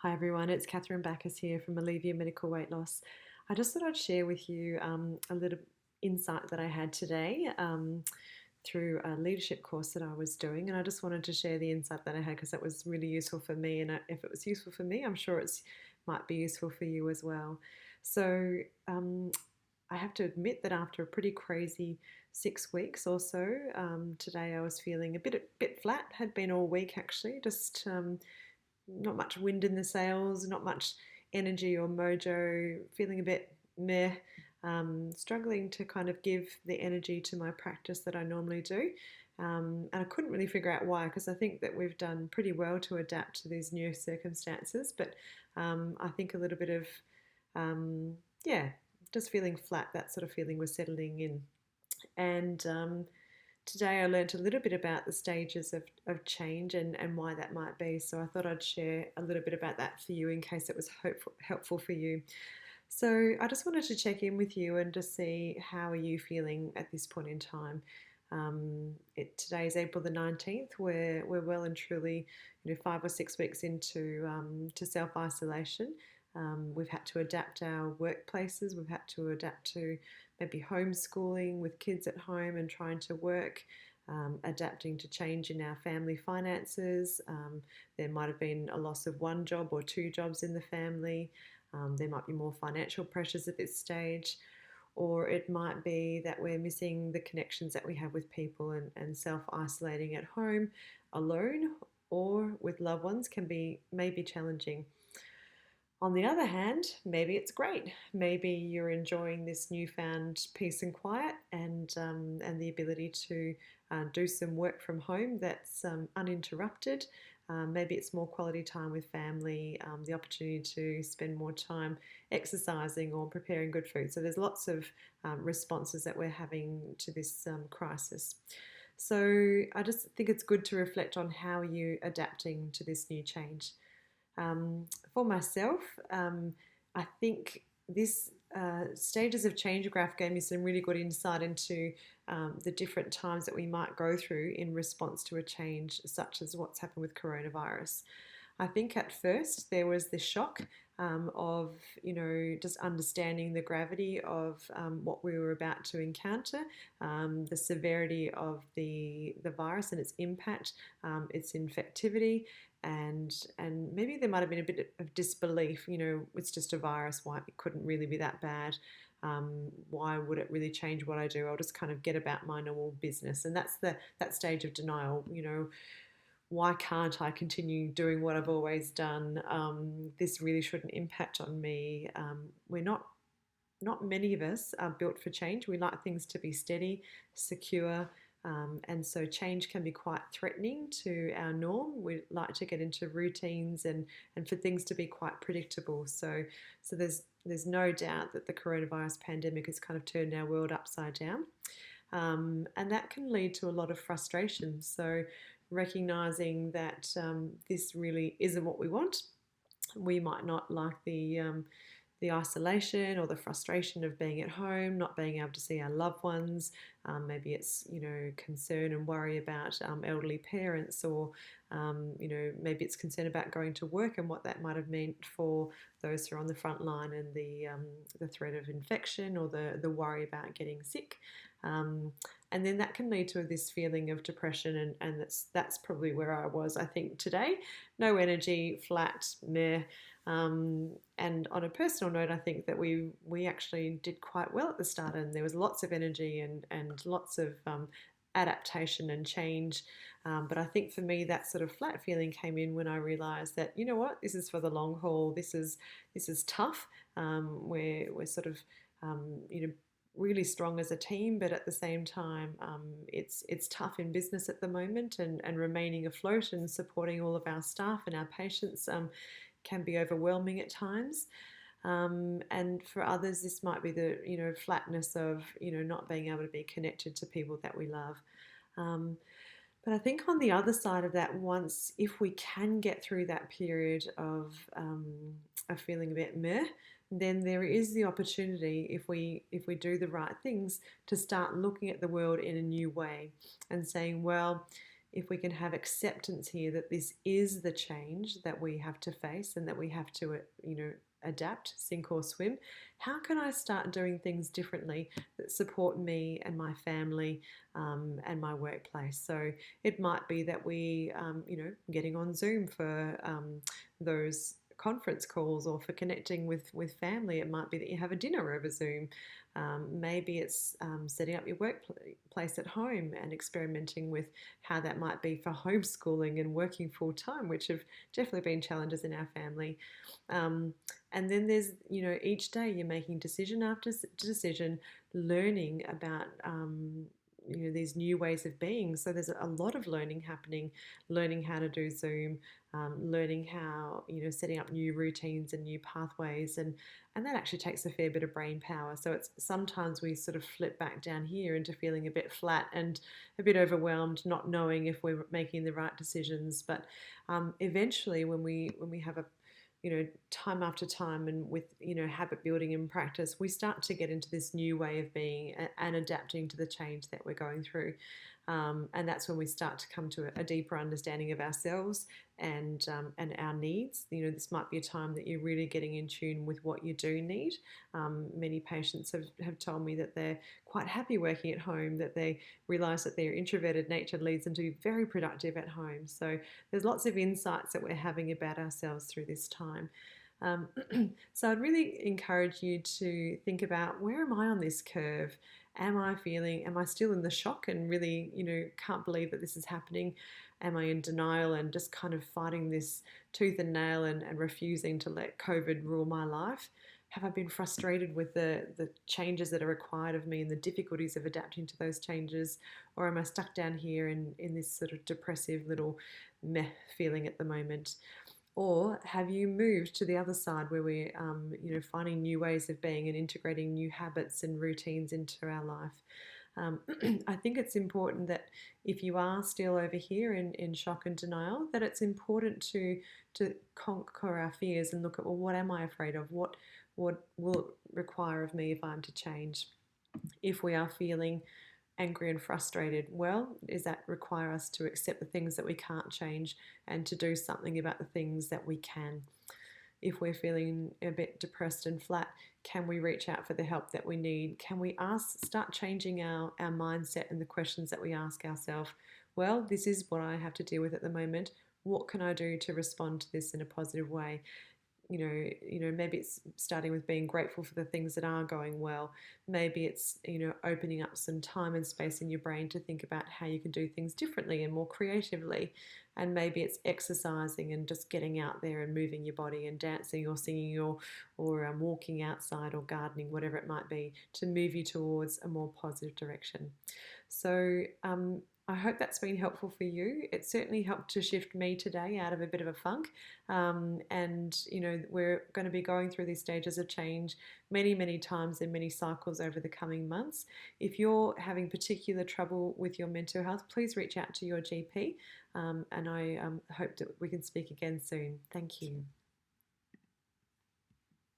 Hi everyone, it's Catherine Bacus here from Alleviate Medical Weight Loss. I just thought I'd share with you a little insight that I had today through a leadership course that I was doing, and I just wanted to share the insight that I had because that was really useful for me. And if it was useful for me, I'm sure it's might be useful for you as well. So um, I have to admit that after a pretty crazy 6 weeks or so, today I was feeling a bit flat. Had been all week actually, just not much wind in the sails, not much energy or mojo, feeling a bit meh, struggling to kind of give the energy to my practice that I normally do. And I couldn't really figure out why, because I think that we've done pretty well to adapt to these new circumstances. But I think a little bit of, um, yeah, just feeling flat, that sort of feeling was settling in. And today I learnt a little bit about the stages of change and why that might be. So I thought I'd share a little bit about that for you in case it was helpful for you. So I just wanted to check in with you and just see how are you feeling at this point in time. Today is April the 19th. We're well and truly, 5 or 6 weeks into to self isolation. We've had to adapt our workplaces. We've had to adapt to maybe homeschooling with kids at home and trying to work, adapting to change in our family finances. There might have been a loss of one job or two jobs in the family. There might be more financial pressures at this stage. Or it might be that we're missing the connections that we have with people and self isolating at home alone or with loved ones can be maybe challenging. On the other hand, maybe it's great. Maybe you're enjoying this newfound peace and quiet and the ability to do some work from home that's uninterrupted. Maybe it's more quality time with family, the opportunity to spend more time exercising or preparing good food. So there's lots of responses that we're having to this crisis. So I just think it's good to reflect on how you're adapting to this new change. For myself, I think this stages of change graph gave me some really good insight into the different times that we might go through in response to a change, such as what's happened with coronavirus. I think at first there was this shock of, just understanding the gravity of what we were about to encounter, the severity of the virus and its impact, its infectivity, and maybe there might have been a bit of disbelief. It's just a virus. Why it couldn't really be that bad? Why would it really change what I do? I'll just kind of get about my normal business, and that's that stage of denial. Why can't I continue doing what I've always done? This really shouldn't impact on me. We're not many of us are built for change. We like things to be steady, secure, and so change can be quite threatening to our norm. We like to get into routines and for things to be quite predictable. So there's no doubt that the coronavirus pandemic has kind of turned our world upside down. And that can lead to a lot of frustration. So recognizing that this really isn't what we want. We might not like the isolation or the frustration of being at home, not being able to see our loved ones. Maybe it's concern and worry about elderly parents, or maybe it's concern about going to work and what that might have meant for those who are on the front line and the threat of infection or the worry about getting sick. And then that can lead to this feeling of depression, and that's probably where I was, I think, today. No energy, flat, meh. And on a personal note, I think that we actually did quite well at the start, and there was lots of energy and lots of adaptation and change. But I think for me, that sort of flat feeling came in when I realised that, you know what, this is for the long haul. This is tough. We're sort of really strong as a team, but at the same time, it's tough in business at the moment, and remaining afloat and supporting all of our staff and our patients can be overwhelming at times. And for others, this might be the flatness of not being able to be connected to people that we love. But I think on the other side of that, if we can get through that period of feeling a bit meh, then there is the opportunity, if we do the right things, to start looking at the world in a new way and saying, well, if we can have acceptance here that this is the change that we have to face and that we have to, adapt, sink or swim, how can I start doing things differently that support me and my family and my workplace? So it might be that we, getting on Zoom for those conference calls or for connecting with family. It might be that you have a dinner over Zoom. Maybe it's setting up your workplace at home and experimenting with how that might be for homeschooling and working full time, which have definitely been challenges in our family. And then there's, each day you're making decision after decision, learning about, these new ways of being. So there's a lot of learning happening, learning how to do Zoom, learning how, setting up new routines and new pathways. And that actually takes a fair bit of brain power. So it's sometimes we sort of flip back down here into feeling a bit flat and a bit overwhelmed, not knowing if we're making the right decisions. But eventually when we have a time after time and with, habit building and practice, we start to get into this new way of being and adapting to the change that we're going through. And that's when we start to come to a deeper understanding of ourselves and our needs. This might be a time that you're really getting in tune with what you do need. Many patients have told me that they're quite happy working at home, that they realise that their introverted nature leads them to be very productive at home. So there's lots of insights that we're having about ourselves through this time. So I'd really encourage you to think about, where am I on this curve? Am I still in the shock and really, can't believe that this is happening? Am I in denial and just kind of fighting this tooth and nail and refusing to let COVID rule my life? Have I been frustrated with the changes that are required of me and the difficulties of adapting to those changes? Or am I stuck down here in this sort of depressive little meh feeling at the moment? Or have you moved to the other side where we're, finding new ways of being and integrating new habits and routines into our life? I think it's important that if you are still over here in shock and denial, that it's important to conquer our fears and look at, well, what am I afraid of? What will it require of me if I'm to change? If we are feeling angry and frustrated, well, does that require us to accept the things that we can't change and to do something about the things that we can? If we're feeling a bit depressed and flat, can we reach out for the help that we need? Can we start changing our mindset and the questions that we ask ourselves? Well, this is what I have to deal with at the moment. What can I do to respond to this in a positive way? Maybe it's starting with being grateful for the things that are going well. Maybe it's, opening up some time and space in your brain to think about how you can do things differently and more creatively. And maybe it's exercising and just getting out there and moving your body and dancing or singing or walking outside or gardening, whatever it might be, to move you towards a more positive direction. So I hope that's been helpful for you. It certainly helped to shift me today out of a bit of a funk. We're going to be going through these stages of change many, many times in many cycles over the coming months. If you're having particular trouble with your mental health, please reach out to your GP. And I hope that we can speak again soon. Thank you.